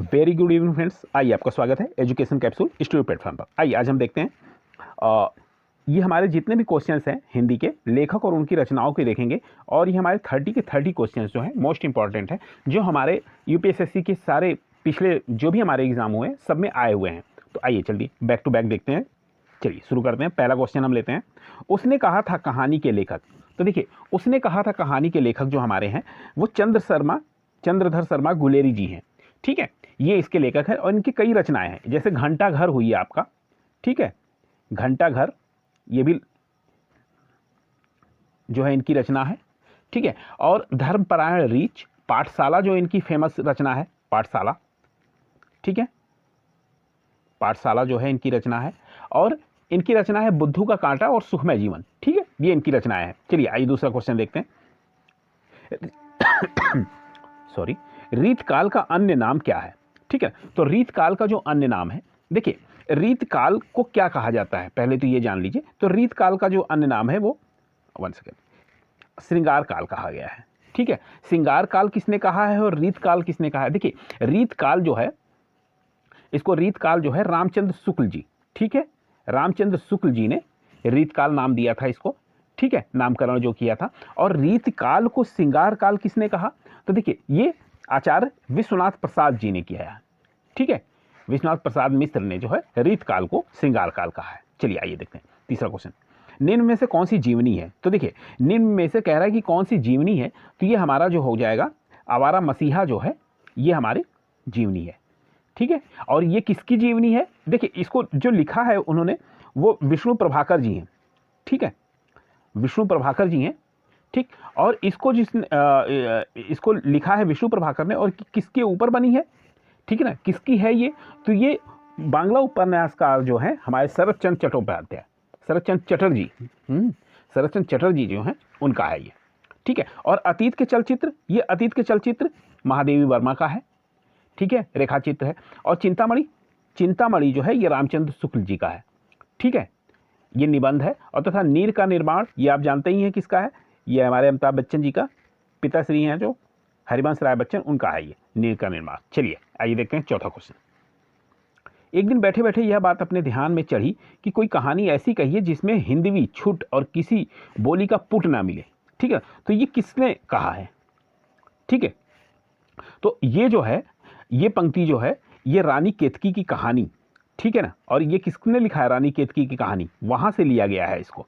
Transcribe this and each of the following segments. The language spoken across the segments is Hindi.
Very good evening friends. आइए, आपका स्वागत है एजुकेशन कैप्सूल स्टूडियो प्लेटफॉर्म पर। आइए आज हम देखते हैं ये हमारे जितने भी क्वेश्चंस हैं हिंदी के लेखक और उनकी रचनाओं के देखेंगे। और ये हमारे 30 के 30 क्वेश्चंस जो हैं मोस्ट इंपॉर्टेंट हैं, जो हमारे यूपीएसएससी के सारे पिछले जो भी हमारे एग्जाम हुए हैं सब में आए हुए हैं। तो आइए चलिए बैक टू बैक देखते हैं। चलिए शुरू करते हैं। पहला क्वेश्चन हम लेते हैं। उसने कहा था कहानी के लेखक। तो देखिए, उसने कहा था कहानी के लेखक जो हमारे हैं वो चंद्रधर शर्मा गुलेरी जी हैं। ठीक है, ये इसके लेखक है और इनकी कई रचनाएं हैं, जैसे घंटा घर हुई है आपका। ठीक है, घंटा घर ये भी जो है इनकी रचना है। ठीक है, और धर्मपरायण रीच, पाठशाला जो इनकी फेमस रचना है, पाठशाला। ठीक है, पाठशाला जो है इनकी रचना है। और इनकी रचना है बुद्धू का कांटा और सुखमय जीवन। ठीक है, ये इनकी रचनाएं हैं। चलिए आइए दूसरा क्वेश्चन देखते हैं। सॉरी, रीतकाल का अन्य नाम क्या है? ठीक है, तो रीतकाल का जो अन्य नाम है, देखिए रीतकाल को क्या कहा जाता है पहले तो ये जान लीजिए। तो रीतकाल का जो अन्य नाम है वो वन सेकेंड श्रृंगार काल कहा गया है। ठीक है, श्रृंगार काल किसने कहा है और रीतकाल किसने कहा है? देखिए रीतकाल जो है, इसको रीतकाल जो है रामचंद्र शुक्ल जी, ठीक है, रामचंद्र शुक्ल जी ने रीतकाल नाम दिया था इसको। ठीक है, नामकरण जो किया था। और रीतकाल को श्रृंगार काल किसने कहा? तो देखिए ये आचार्य विश्वनाथ प्रसाद जी ने किया है। ठीक है, विश्वनाथ प्रसाद मिश्र ने जो है रीतकाल को श्रृंगार काल कहा है। चलिए आइए देखते हैं तीसरा क्वेश्चन। निम्न में से कौन सी जीवनी है? तो देखिए निम्न में से कह रहा है कि कौन सी जीवनी है, तो ये हमारा जो हो जाएगा आवारा मसीहा जो है ये हमारी जीवनी है। ठीक है, और ये किसकी जीवनी है? देखिए इसको जो लिखा है उन्होंने वो विष्णु प्रभाकर जी हैं। ठीक है, विष्णु प्रभाकर जी हैं। ठीक, और इसको इसको लिखा है विष्णु प्रभाकर ने, और किसके ऊपर बनी है? ठीक है ना, किसकी है ये? तो ये बांग्ला उपन्यासकार जो है हमारे शरतचंद्र चट्टोपाध्याय, शरतचंद्र चटर्जी, शरतचंद्र चटर्जी जो हैं उनका है ये। ठीक है, और अतीत के चलचित्र, ये अतीत के चलचित्र महादेवी वर्मा का है। ठीक है, रेखाचित्र है। और चिंतामणि जो है ये रामचंद्र शुक्ल जी का है। ठीक है, ये निबंध है। और तथा नीर का निर्माण ये आप जानते ही हैं किसका है, ये हमारे अमिताभ बच्चन जी का पिताश्री हैं जो हरिवंश राय बच्चन, उनका है ये नीर का निर्माण। चलिए आइए देखते हैं चौथा क्वेश्चन। एक दिन बैठे बैठे यह बात अपने ध्यान में चढ़ी कि कोई कहानी ऐसी कहिए जिसमें हिंदवी छुट और किसी बोली का पुट ना मिले। ठीक है, तो ये किसने कहा है? ठीक है, तो ये जो है ये पंक्ति जो है ये रानी केतकी की कहानी, ठीक है ना, और ये किसने लिखा है? रानी केतकी की कहानी, वहां से लिया गया है इसको।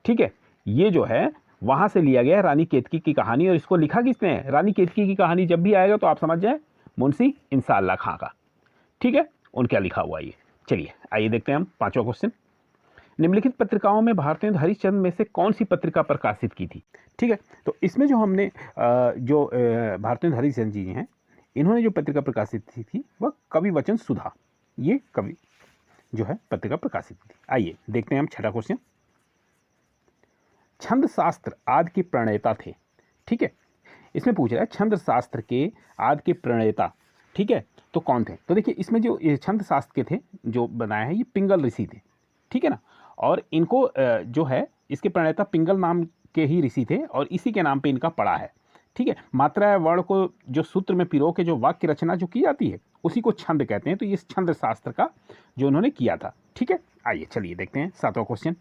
ठीक है, ये जो है वहां से लिया गया है रानी केतकी की कहानी, और इसको लिखा किसने है? रानी केतकी की कहानी जब भी आएगा तो आप समझ जाए मुंशी इंसाल्लाह खां का। ठीक है, उनका लिखा हुआ ये। चलिए आइए देखते हैं हम पांचवा क्वेश्चन। निम्नलिखित पत्रिकाओं में भारतेंद्र हरिश्चंद्र में से कौन सी पत्रिका प्रकाशित की थी? ठीक है, तो इसमें जो हमने भारतेंद्र हरिश्चंद्र जी हैं, इन्होंने जो पत्रिका प्रकाशित की थी वह कवि वचन सुधा, ये कवि जो है पत्रिका प्रकाशित की थी। आइए देखते हैं हम छठा क्वेश्चन। छंद शास्त्र आदि के प्रणेता थे। ठीक है, इसमें पूछ रहा है छंद शास्त्र के आदि के प्रणेता। ठीक है, तो कौन थे? तो देखिए इसमें जो छंद शास्त्र के थे जो बनाए हैं ये पिंगल ऋषि थे। ठीक है ना, और इनको जो है इसके प्रणेता पिंगल नाम के ही ऋषि थे और इसी के नाम पे इनका पड़ा है। ठीक है, मात्रा वर्ण को जो सूत्र में पिरो के जो वाक्य रचना जो की जाती है उसी को छंद कहते हैं। तो ये छंद शास्त्र का जो उन्होंने किया था। ठीक है, आइए चलिए देखते हैं सातवां क्वेश्चन।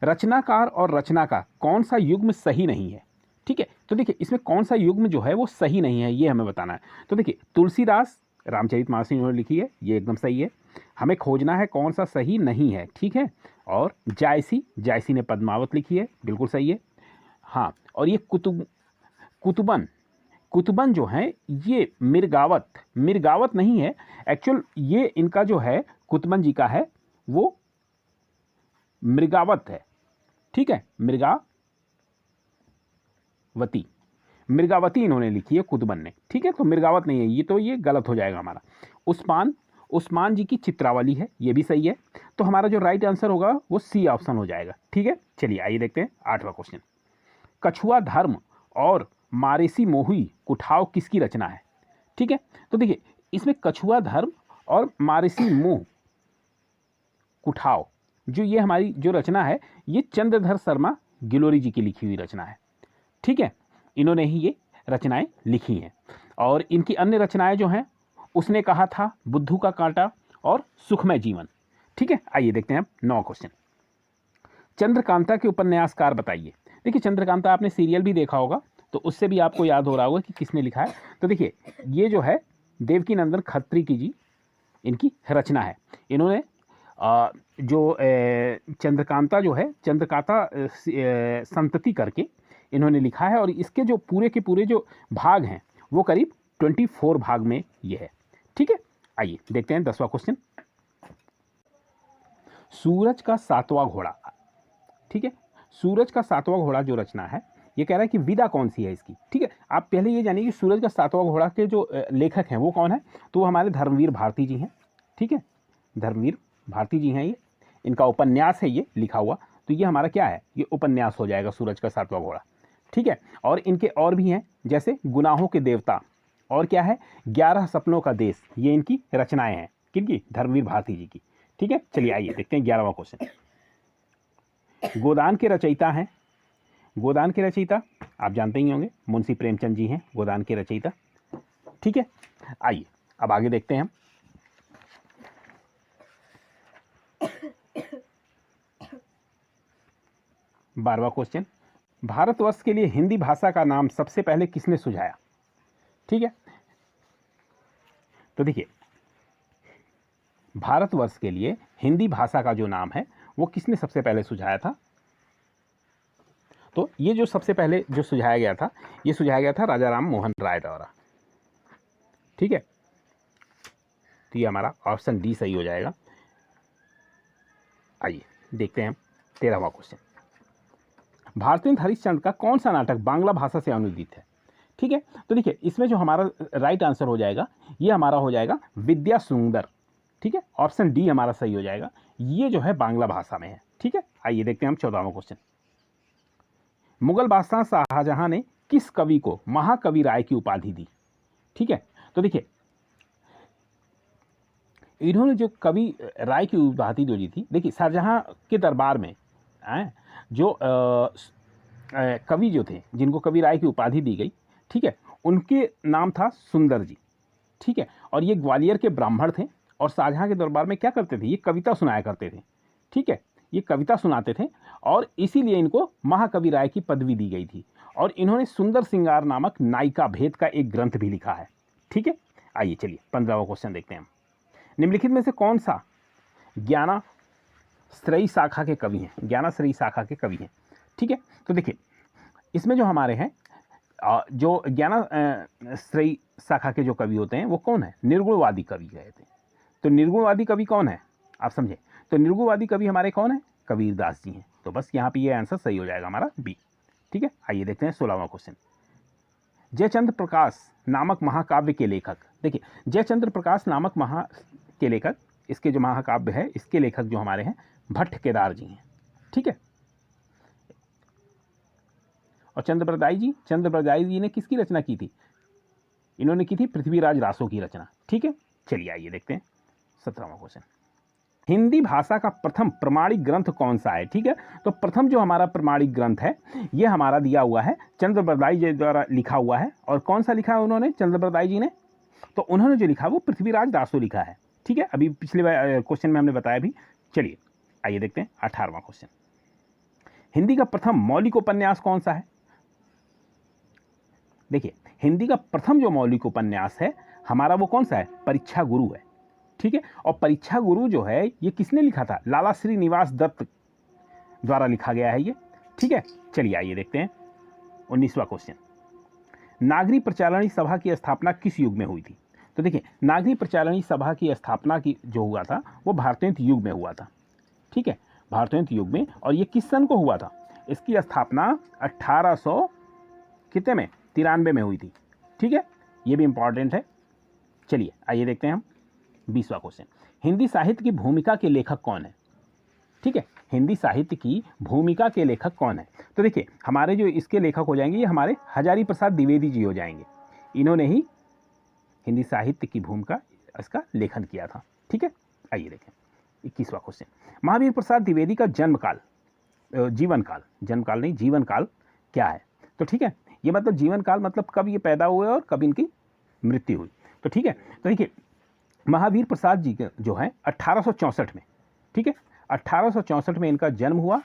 रचनाकार और रचना का कौन सा युग्म सही नहीं है? ठीक है, तो देखिए इसमें कौन सा युग्म जो है वो सही नहीं है ये हमें बताना है। तो देखिए तुलसीदास रामचरितमानस इन्होंने लिखी है, ये एकदम सही है। हमें खोजना है कौन सा सही नहीं है। ठीक है, और जायसी ने पद्मावत लिखी है, बिल्कुल सही है। हाँ, और ये कुतुबन जो है ये मिर्गावत नहीं है एक्चुअल, ये इनका जो है कुतुबन जी का है वो मृगावत है। ठीक है, मृगावती इन्होंने लिखी है कुतुबन ने। ठीक है, तो मृगावत नहीं है ये, तो ये गलत हो जाएगा हमारा। उस्मान जी की चित्रावली है, ये भी सही है। तो हमारा जो राइट आंसर होगा वो सी ऑप्शन हो जाएगा। ठीक है, चलिए आइए देखते हैं आठवां क्वेश्चन। कछुआ धर्म और मारेसी मोही कुठाव किसकी रचना है? ठीक है, तो देखिए इसमें कछुआ धर्म और मारेसी मोह कुठाव जो ये हमारी जो रचना है ये चंद्रधर शर्मा गिलोरी जी की लिखी हुई रचना है। ठीक है, इन्होंने ही ये रचनाएं लिखी हैं। और इनकी अन्य रचनाएं जो हैं उसने कहा था, बुद्धू का कांटा और सुखमय जीवन। ठीक है, आइए देखते हैं अब 9 क्वेश्चन। चंद्रकांता के उपन्यासकार बताइए। देखिए चंद्रकांता आपने सीरियल भी देखा होगा, तो उससे भी आपको याद हो रहा होगा कि किसने लिखा है। तो देखिए ये जो है देवकीनंदन खत्री की जी इनकी रचना है। इन्होंने जो चंद्रकांता जो है, चंद्रकांता संतति करके इन्होंने लिखा है, और इसके जो पूरे के पूरे जो भाग हैं वो करीब 24 भाग में ये है। ठीक है, आइए देखते हैं 10वां क्वेश्चन। सूरज का 7वां घोड़ा। ठीक है, सूरज का 7वां घोड़ा जो रचना है, ये कह रहा है कि विदा कौन सी है इसकी। ठीक है, आप पहले ये जानिए कि सूरज का 7वां घोड़ा के जो लेखक हैं वो कौन है, तो वो हमारे धर्मवीर भारती जी हैं। ठीक है, धर्मवीर भारती जी हैं, ये इनका उपन्यास है ये लिखा हुआ, तो ये हमारा क्या है, ये उपन्यास हो जाएगा सूरज का 7वां घोड़ा। ठीक है, और इनके और भी हैं, जैसे गुनाहों के देवता, और क्या है 11 सपनों का देश, ये इनकी रचनाएं हैं, किनकी, धर्मवीर भारती जी की। ठीक है, चलिए आइए देखते हैं 11वां क्वेश्चन। गोदान के रचयिता हैं, गोदान के रचयिता आप जानते ही होंगे, मुंशी प्रेमचंद जी हैं गोदान के रचयिता। ठीक है, आइए अब आगे देखते हैं हम। बारहवां क्वेश्चन, भारतवर्ष के लिए हिंदी भाषा का नाम सबसे पहले किसने सुझाया। ठीक है, तो देखिए भारतवर्ष के लिए हिंदी भाषा का जो नाम है वो किसने सबसे पहले सुझाया था, तो ये जो सबसे पहले जो सुझाया गया था, ये सुझाया गया था राजा राम मोहन राय द्वारा। ठीक है, तो ये हमारा ऑप्शन डी सही हो जाएगा। आइए देखते हैं 13वां क्वेश्चन। भारतेंद्र हरिश्चंद्र का कौन सा नाटक बांग्ला भाषा से अनुदित है। ठीक है, तो देखिए इसमें जो हमारा राइट आंसर हो जाएगा, ये हमारा हो जाएगा विद्या सुंदर। ठीक है, ऑप्शन डी हमारा सही हो जाएगा, ये जो है बांग्ला भाषा में है। ठीक है, आइए देखते हैं हम 14वां क्वेश्चन। मुगल बादशाह शाहजहां ने किस कवि को महाकवि राय की उपाधि दी। ठीक है, तो देखिए इन्होंने जो कवि राय की उपाधि जो दी थी, देखिए शाहजहां के दरबार में जो कवि जो थे जिनको कवि राय की उपाधि दी गई, ठीक है, उनके नाम था सुंदर जी। ठीक है, और ये ग्वालियर के ब्राह्मण थे, और शाहजहां के दरबार में क्या करते थे, ये कविता सुनाया करते थे। ठीक है, ये कविता सुनाते थे, और इसीलिए इनको महाकवि राय की पदवी दी गई थी, और इन्होंने सुंदर श्रृंगार नामक नायिका भेद का एक ग्रंथ भी लिखा है। ठीक है, आइए चलिए 15वां क्वेश्चन देखते हैं हम। निम्नलिखित में से कौन सा ज्ञानाश्रयी शाखा के कवि हैं, ज्ञानाश्रयी शाखा के कवि हैं। ठीक है, तो देखिए इसमें जो हमारे हैं जो ज्ञानाश्रयी शाखा के जो कवि होते हैं वो कौन है, निर्गुणवादी कवि गए थे। तो निर्गुणवादी कवि कौन है, आप समझे, तो निर्गुणवादी कवि हमारे कौन है, कबीरदास जी हैं। तो बस यहाँ पे ये आंसर सही हो जाएगा हमारा बी। ठीक है, आइए देखते हैं 16वां क्वेश्चन। जयचंद्र प्रकाश नामक महाकाव्य के लेखक। देखिए जयचंद्र प्रकाश नामक के लेखक, इसके जो महाकाव्य है इसके लेखक जो हमारे हैं भट्ट केदार जी हैं। ठीक है, और चंद्रप्रदायी जी ने किसकी रचना की थी, इन्होंने की थी पृथ्वीराज रासो की रचना। ठीक है, चलिए आइए देखते हैं 17वां क्वेश्चन। हिंदी भाषा का प्रथम प्रमाणिक ग्रंथ कौन सा है। ठीक है, तो प्रथम जो हमारा प्रमाणिक ग्रंथ है ये हमारा दिया हुआ है चंद्रप्रदायी जी द्वारा लिखा हुआ है। और कौन सा लिखा है उन्होंने, चंद्रप्रदायी जी ने, तो उन्होंने जो लिखा वो पृथ्वीराज रासो लिखा है। ठीक है, अभी पिछले क्वेश्चन में हमने बताया भी। चलिए आइए देखते हैं 18वां क्वेश्चन। हिंदी का प्रथम मौलिक उपन्यास कौन सा है। देखिए हिंदी का प्रथम जो मौलिक उपन्यास है हमारा वो कौन सा है, परीक्षा गुरु है। ठीक है, और परीक्षा गुरु जो है ये किसने लिखा था, लाला श्रीनिवास दत्त द्वारा लिखा गया है ये। ठीक है, चलिए आइए देखते हैं 19वां क्वेश्चन। नागरी प्रचारणी सभा की स्थापना किस युग में हुई थी। तो देखिए नागरी प्रचारणी सभा की स्थापना की जो हुआ था वो भारतेंद्र युग में हुआ था। ठीक है, भारतेंद्र युग में, और ये किस सन को हुआ था, इसकी स्थापना 1800 कितने में 93 में हुई थी। ठीक है, ये भी इंपॉर्टेंट है। चलिए आइए देखते हैं हम 20वां क्वेश्चन। हिंदी साहित्य की भूमिका के लेखक कौन है। ठीक है, हिंदी साहित्य की भूमिका के लेखक कौन है, तो देखिए हमारे जो इसके लेखक हो जाएंगे ये हमारे हजारी प्रसाद द्विवेदी जी हो जाएंगे। इन्होंने ही हिंदी साहित्य की भूमिका इसका लेखन किया था। ठीक है, आइए देखें 21वां क्वेश्चन। महावीर प्रसाद द्विवेदी का जन्मकाल, जीवन काल क्या है। तो ठीक है, ये मतलब जीवन काल मतलब कब ये पैदा हुए और कब इनकी मृत्यु हुई। तो ठीक है, तो देखिए महावीर प्रसाद जी के जो हैं 1864 में, ठीक है, 1864 में इनका जन्म हुआ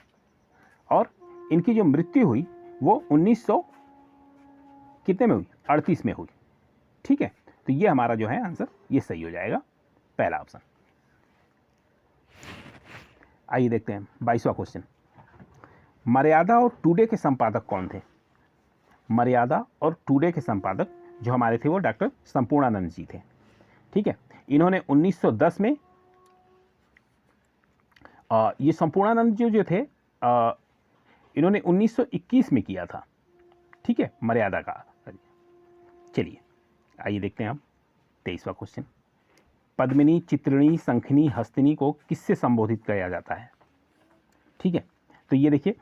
और इनकी जो मृत्यु हुई वो 1900 कितने में हुई, 38 में हुई, ठीक है। तो ये हमारा जो है आंसर ये सही हो जाएगा, पहला ऑप्शन। आइए देखते हैं 22वां क्वेश्चन। मर्यादा और टुडे के संपादक कौन थे? मर्यादा और टुडे के संपादक जो हमारे थे वो डॉक्टर संपूर्णानंद जी थे, ठीक है। इन्होंने 1910 में ये संपूर्णानंद जी जो थे इन्होंने 1921 में किया था, ठीक है, मर्यादा का। चलिए आइए देखते हैं हम 23वां क्वेश्चन। पद्मिनी, चित्रिणी, शंखिनी, हस्तिनी को किससे संबोधित किया जाता है? ठीक है, तो ये देखिए,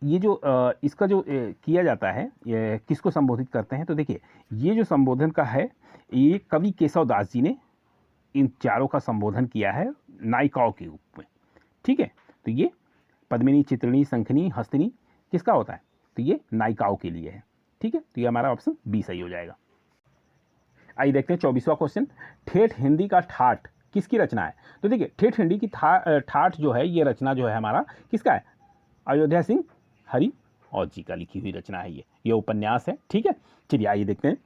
ये जो इसका जो किया जाता है, ये किसको संबोधित करते हैं? तो देखिए, ये जो संबोधन का है ये कवि केशव दास जी ने इन चारों का संबोधन किया है नायिकाओं के रूप में, ठीक है। तो ये पद्मिनी, चित्रिणी, शंखिनी, हस्तिनी किसका होता है? तो ये नायिकाओं के लिए है, ठीक है। तो ये हमारा ऑप्शन बी सही हो जाएगा। आइए देखते हैं 24वां क्वेश्चन। ठेठ हिंदी का ठाठ किसकी रचना है? तो देखिए, ठेठ हिंदी की ठाठ जो है ये रचना जो है हमारा किसका है? अयोध्या सिंह हरि और जी का लिखी हुई रचना है ये उपन्यास है, ठीक है। चलिए आइए देखते हैं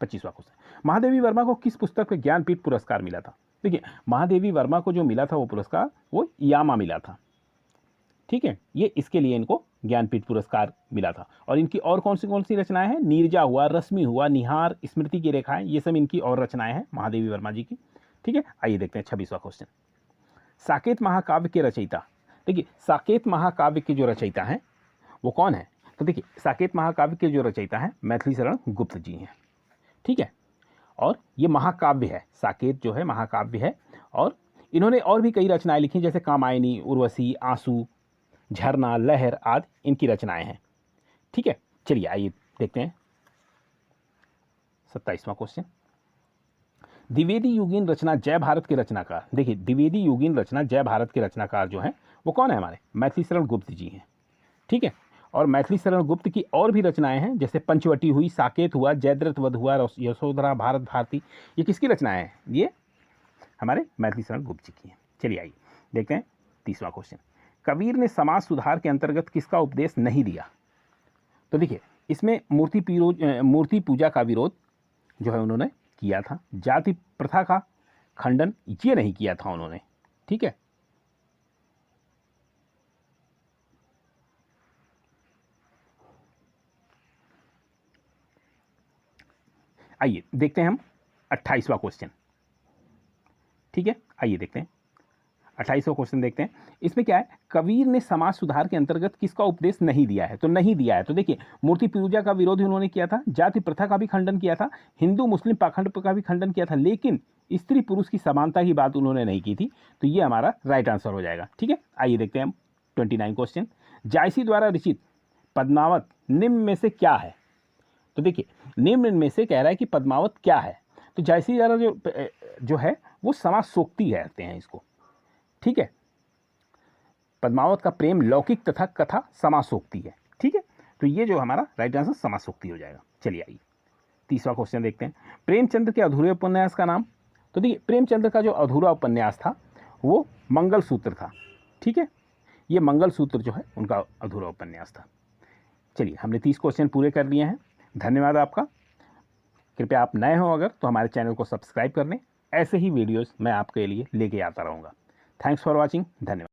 25वां क्वेश्चन। महादेवी वर्मा को किस पुस्तक में ज्ञानपीठ पुरस्कार मिला था? देखिए, महादेवी वर्मा को जो मिला था वो पुरस्कार वो यामा मिला था, ठीक है। ये इसके लिए इनको ज्ञानपीठ पुरस्कार मिला था। और इनकी और कौन सी रचनाएं हैं? नीरजा हुआ, रश्मि हुआ, निहार, स्मृति की रेखाएं, ये सब इनकी और रचनाएं हैं महादेवी वर्मा जी की, ठीक है। आइए देखते हैं 26वां क्वेश्चन। साकेत महाकाव्य के रचयिता, देखिए साकेत महाकाव्य के जो रचयिता हैं वो कौन है? तो देखिए, साकेत महाकाव्य के जो रचयिता हैं मैथिली शरण गुप्त जी हैं, ठीक है। और ये महाकाव्य है, साकेत जो है महाकाव्य है। और इन्होंने और भी कई रचनाएं लिखी जैसे कामायनी, उर्वशी, आंसू, झरना, लहर आदि इनकी रचनाएं हैं, ठीक है। चलिए आइए देखते हैं 27वां क्वेश्चन। द्विवेदी युगीन रचना जय भारत के रचनाकार, देखिए द्विवेदी युगीन रचना जय भारत के रचनाकार जो है वो कौन है? हमारे मैथिली शरण गुप्त जी हैं, ठीक है। और मैथिली शरण गुप्त की और भी रचनाएं हैं जैसे पंचवटी हुई, साकेत हुआ, जयद्रथ वध हुआ, यशोधरा, भारत भारती, ये किसकी रचनाएं हैं? ये हमारे मैथिली शरण गुप्त जी की हैं। चलिए आइए देखते हैं 30वां क्वेश्चन। कबीर ने समाज सुधार के अंतर्गत किसका उपदेश नहीं दिया? तो देखिए, इसमें मूर्ति पूजा का विरोध जो है उन्होंने किया था, जाति प्रथा का खंडन ये नहीं किया था उन्होंने, ठीक है। आइए देखते हैं हम 28वां क्वेश्चन, ठीक है। आइए देखते हैं 28वां क्वेश्चन देखते हैं। इसमें क्या है? कबीर ने समाज सुधार के अंतर्गत किसका उपदेश नहीं दिया है? तो नहीं दिया है, तो देखिए मूर्ति पूजा का विरोध उन्होंने किया था, जाति प्रथा का भी खंडन किया था, हिंदू मुस्लिम पाखंड का भी खंडन किया था, लेकिन स्त्री पुरुष की समानता की बात उन्होंने नहीं की थी। तो ये हमारा राइट आंसर हो जाएगा, ठीक है। आइए देखते हैं हम 29 क्वेश्चन। जायसी द्वारा रचित पद्मावत निम्न में से क्या है? तो देखिए, निम्न में से कह रहा है कि पद्मावत क्या है? तो जायसी द्वारा जो है वो समाज सोक्ति कहते हैं इसको, ठीक है। पद्मावत का प्रेम लौकिक तथा कथा समासोक्ति है, ठीक है। तो ये जो हमारा राइट आंसर समासोक्ति हो जाएगा। चलिए आइए 30वां क्वेश्चन देखते हैं। प्रेमचंद्र के अधूरे उपन्यास का नाम? तो देखिए, प्रेमचंद्र का जो अधूरा उपन्यास था वो मंगलसूत्र था, ठीक है। ये मंगलसूत्र जो है उनका अधूरा उपन्यास था। चलिए, हमने 30 क्वेश्चन पूरे कर लिए हैं। धन्यवाद आपका। कृपया आप नए हो अगर तो हमारे चैनल को सब्सक्राइब कर लें, ऐसे ही वीडियोज़ मैं आपके लिए लेके आता रहूँगा। Thanks for watching. धन्यवाद।